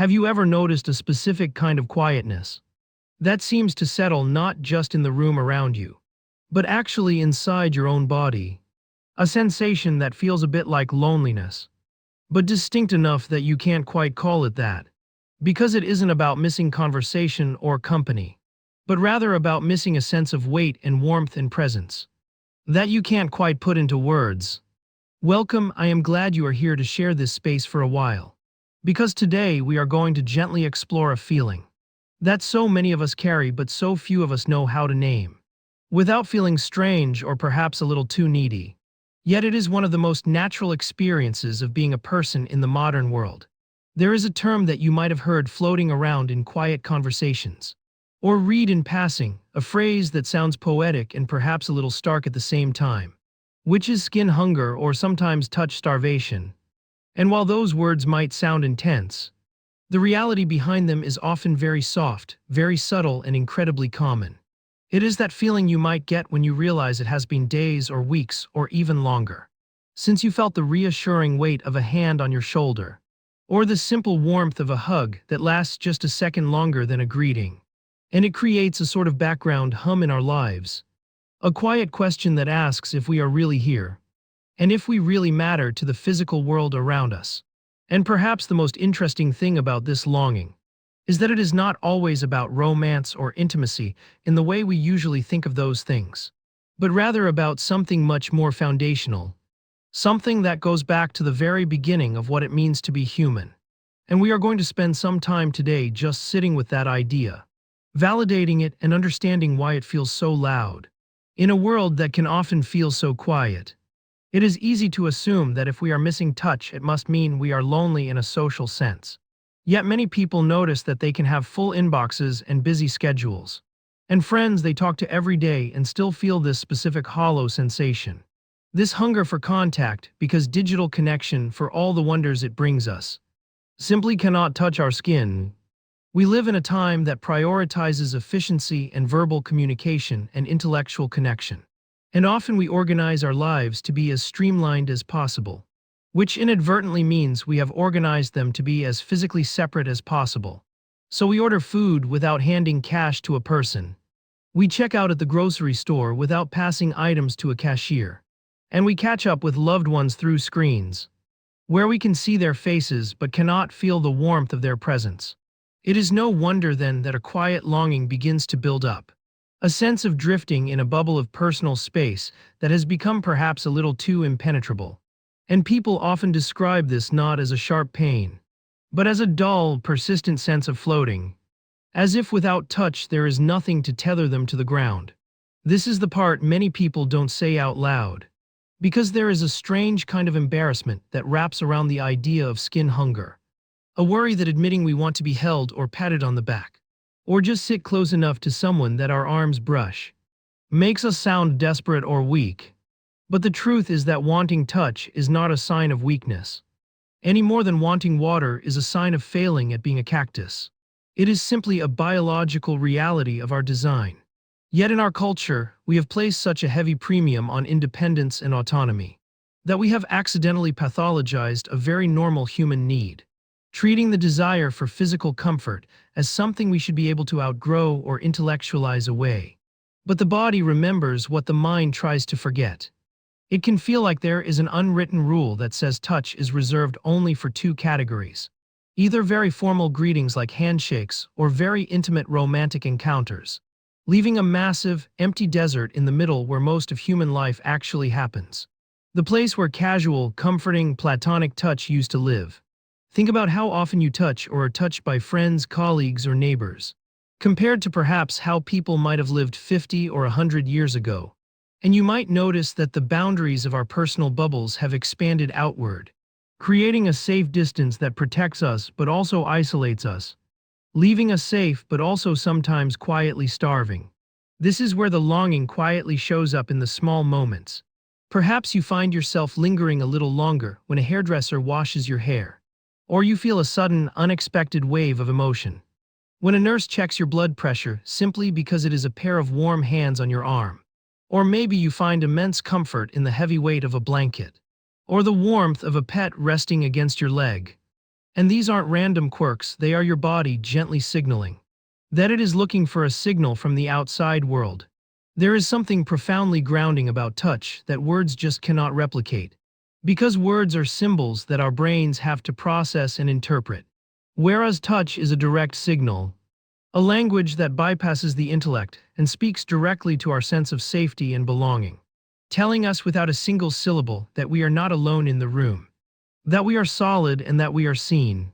Have you ever noticed a specific kind of quietness that seems to settle not just in the room around you, but actually inside your own body? A sensation that feels a bit like loneliness, but distinct enough that you can't quite call it that, because it isn't about missing conversation or company, but rather about missing a sense of weight and warmth and presence that you can't quite put into words. Welcome, I am glad you are here to share this space for a while. Because today we are going to gently explore a feeling that so many of us carry but so few of us know how to name, without feeling strange or perhaps a little too needy. Yet it is one of the most natural experiences of being a person in the modern world. There is a term that you might have heard floating around in quiet conversations, or read in passing, a phrase that sounds poetic and perhaps a little stark at the same time, which is skin hunger or sometimes touch starvation. And while those words might sound intense, the reality behind them is often very soft, very subtle, and incredibly common. It is that feeling you might get when you realize it has been days or weeks or even longer since you felt the reassuring weight of a hand on your shoulder, or the simple warmth of a hug that lasts just a second longer than a greeting. And it creates a sort of background hum in our lives, a quiet question that asks if we are really here, and if we really matter to the physical world around us. And perhaps the most interesting thing about this longing is that it is not always about romance or intimacy in the way we usually think of those things, but rather about something much more foundational, something that goes back to the very beginning of what it means to be human. And we are going to spend some time today just sitting with that idea, validating it and understanding why it feels so loud. In a world that can often feel so quiet, it is easy to assume that if we are missing touch, it must mean we are lonely in a social sense. Yet many people notice that they can have full inboxes and busy schedules, and friends they talk to every day and still feel this specific hollow sensation. This hunger for contact, because digital connection, for all the wonders it brings us, simply cannot touch our skin. We live in a time that prioritizes efficiency and verbal communication and intellectual connection. And often we organize our lives to be as streamlined as possible, which inadvertently means we have organized them to be as physically separate as possible. So we order food without handing cash to a person. We check out at the grocery store without passing items to a cashier. And we catch up with loved ones through screens, where we can see their faces but cannot feel the warmth of their presence. It is no wonder then that a quiet longing begins to build up. A sense of drifting in a bubble of personal space that has become perhaps a little too impenetrable. And people often describe this not as a sharp pain, but as a dull, persistent sense of floating, as if without touch there is nothing to tether them to the ground. This is the part many people don't say out loud, because there is a strange kind of embarrassment that wraps around the idea of skin hunger, a worry that admitting we want to be held or patted on the back, or just sit close enough to someone that our arms brush, makes us sound desperate or weak. But the truth is that wanting touch is not a sign of weakness, any more than wanting water is a sign of failing at being a cactus. It is simply a biological reality of our design. Yet in our culture, we have placed such a heavy premium on independence and autonomy that we have accidentally pathologized a very normal human need, treating the desire for physical comfort as something we should be able to outgrow or intellectualize away. But the body remembers what the mind tries to forget. It can feel like there is an unwritten rule that says touch is reserved only for two categories, either very formal greetings like handshakes or very intimate romantic encounters, leaving a massive, empty desert in the middle where most of human life actually happens. The place where casual, comforting, platonic touch used to live. Think about how often you touch or are touched by friends, colleagues, or neighbors, compared to perhaps how people might have lived 50 or 100 years ago. And you might notice that the boundaries of our personal bubbles have expanded outward, creating a safe distance that protects us but also isolates us, leaving us safe but also sometimes quietly starving. This is where the longing quietly shows up in the small moments. Perhaps you find yourself lingering a little longer when a hairdresser washes your hair, or you feel a sudden, unexpected wave of emotion when a nurse checks your blood pressure simply because it is a pair of warm hands on your arm. Or maybe you find immense comfort in the heavy weight of a blanket, or the warmth of a pet resting against your leg. And these aren't random quirks, they are your body gently signaling that it is looking for a signal from the outside world. There is something profoundly grounding about touch that words just cannot replicate. Because words are symbols that our brains have to process and interpret. Whereas touch is a direct signal, a language that bypasses the intellect and speaks directly to our sense of safety and belonging, telling us without a single syllable that we are not alone in the room, that we are solid and that we are seen.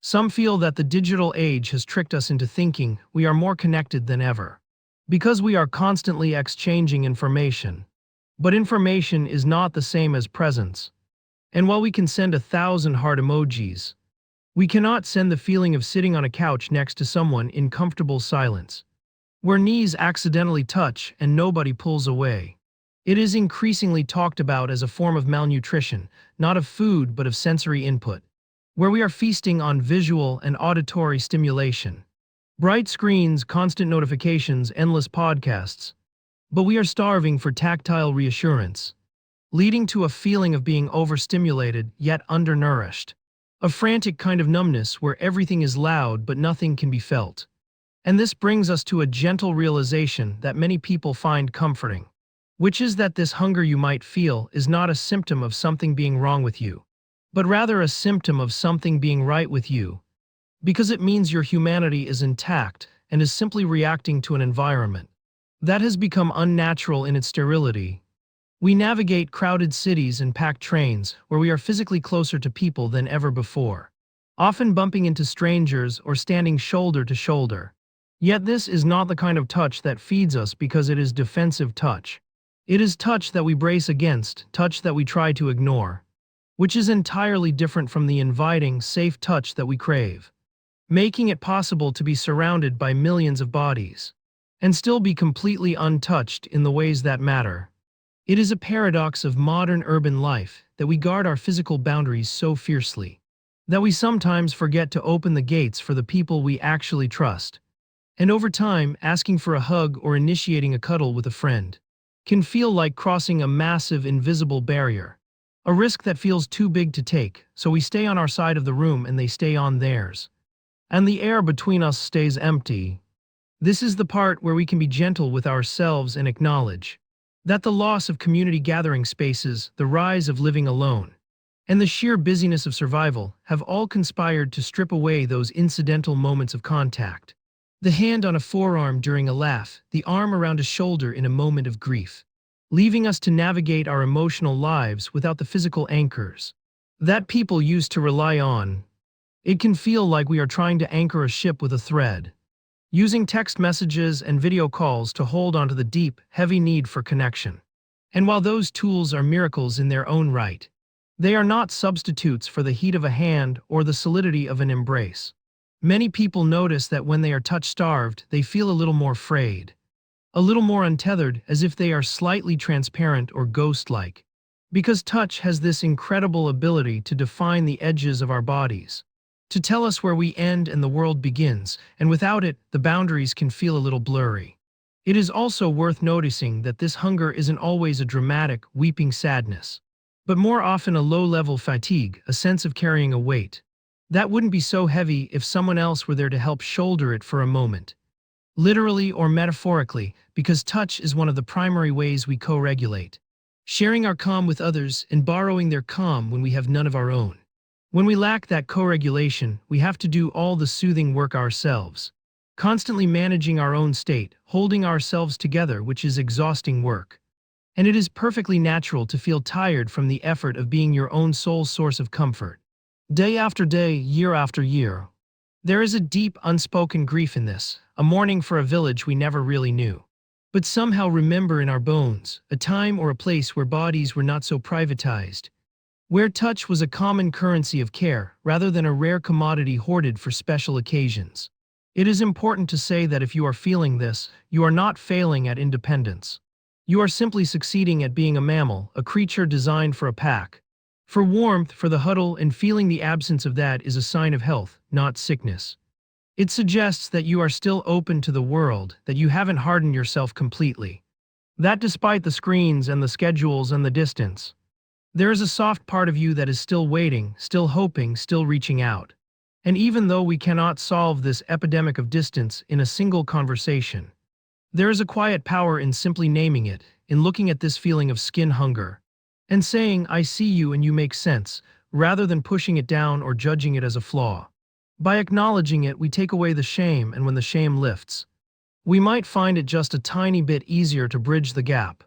Some feel that the digital age has tricked us into thinking we are more connected than ever, because we are constantly exchanging information. But information is not the same as presence. And while we can send 1,000 heart emojis, we cannot send the feeling of sitting on a couch next to someone in comfortable silence, where knees accidentally touch and nobody pulls away. It is increasingly talked about as a form of malnutrition, not of food but of sensory input, where we are feasting on visual and auditory stimulation. Bright screens, constant notifications, endless podcasts. But we are starving for tactile reassurance, leading to a feeling of being overstimulated yet undernourished. A frantic kind of numbness where everything is loud but nothing can be felt. And this brings us to a gentle realization that many people find comforting, which is that this hunger you might feel is not a symptom of something being wrong with you, but rather a symptom of something being right with you, because it means your humanity is intact and is simply reacting to an environment that has become unnatural in its sterility. We navigate crowded cities and packed trains where we are physically closer to people than ever before, often bumping into strangers or standing shoulder to shoulder. Yet this is not the kind of touch that feeds us because it is defensive touch. It is touch that we brace against, touch that we try to ignore, which is entirely different from the inviting, safe touch that we crave, making it possible to be surrounded by millions of bodies and still be completely untouched in the ways that matter. It is a paradox of modern urban life that we guard our physical boundaries so fiercely that we sometimes forget to open the gates for the people we actually trust. And over time, asking for a hug or initiating a cuddle with a friend can feel like crossing a massive invisible barrier, a risk that feels too big to take, so we stay on our side of the room and they stay on theirs. And the air between us stays empty. This is the part where we can be gentle with ourselves and acknowledge that the loss of community gathering spaces, the rise of living alone, and the sheer busyness of survival have all conspired to strip away those incidental moments of contact. The hand on a forearm during a laugh, the arm around a shoulder in a moment of grief, leaving us to navigate our emotional lives without the physical anchors that people used to rely on. It can feel like we are trying to anchor a ship with a thread, using text messages and video calls to hold onto the deep, heavy need for connection. And while those tools are miracles in their own right, they are not substitutes for the heat of a hand or the solidity of an embrace. Many people notice that when they are touch-starved, they feel a little more frayed, a little more untethered, as if they are slightly transparent or ghost-like. Because touch has this incredible ability to define the edges of our bodies, to tell us where we end and the world begins, and without it, the boundaries can feel a little blurry. It is also worth noticing that this hunger isn't always a dramatic, weeping sadness, but more often a low-level fatigue, a sense of carrying a weight that wouldn't be so heavy if someone else were there to help shoulder it for a moment. Literally or metaphorically, because touch is one of the primary ways we co-regulate, sharing our calm with others and borrowing their calm when we have none of our own. When we lack that co-regulation, we have to do all the soothing work ourselves, constantly managing our own state, holding ourselves together, which is exhausting work. And it is perfectly natural to feel tired from the effort of being your own sole source of comfort. Day after day, year after year. There is a deep, unspoken grief in this, a mourning for a village we never really knew, but somehow remember in our bones, a time or a place where bodies were not so privatized, where touch was a common currency of care rather than a rare commodity hoarded for special occasions. It is important to say that if you are feeling this, you are not failing at independence. You are simply succeeding at being a mammal, a creature designed for a pack, for warmth, for the huddle, and feeling the absence of that is a sign of health, not sickness. It suggests that you are still open to the world, that you haven't hardened yourself completely. That despite the screens and the schedules and the distance, There is a soft part of you that is still waiting, still hoping, still reaching out. And even though we cannot solve this epidemic of distance in a single conversation, there is a quiet power in simply naming it, in looking at this feeling of skin hunger, and saying, I see you and you make sense, rather than pushing it down or judging it as a flaw. By acknowledging it, we take away the shame, and when the shame lifts, we might find it just a tiny bit easier to bridge the gap,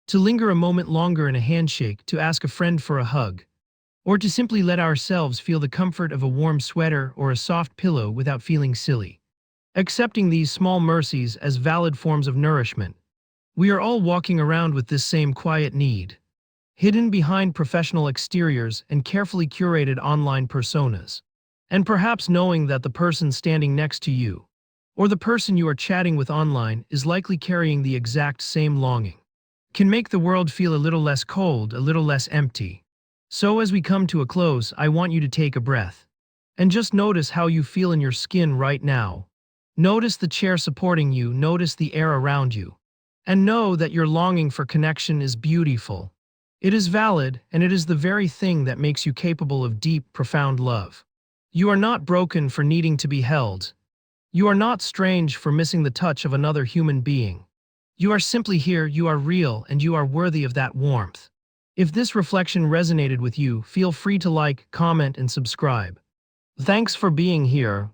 to linger a moment longer in a handshake, to ask a friend for a hug, or to simply let ourselves feel the comfort of a warm sweater or a soft pillow without feeling silly. Accepting these small mercies as valid forms of nourishment, we are all walking around with this same quiet need, hidden behind professional exteriors and carefully curated online personas. And perhaps knowing that the person standing next to you, or the person you are chatting with online, is likely carrying the exact same longing, can make the world feel a little less cold, a little less empty. So as we come to a close, I want you to take a breath and just notice how you feel in your skin right now. Notice the chair supporting you, notice the air around you, and know that your longing for connection is beautiful. It is valid, and it is the very thing that makes you capable of deep, profound love. You are not broken for needing to be held. You are not strange for missing the touch of another human being. You are simply here, you are real, and you are worthy of that warmth. If this reflection resonated with you, feel free to like, comment, and subscribe. Thanks for being here.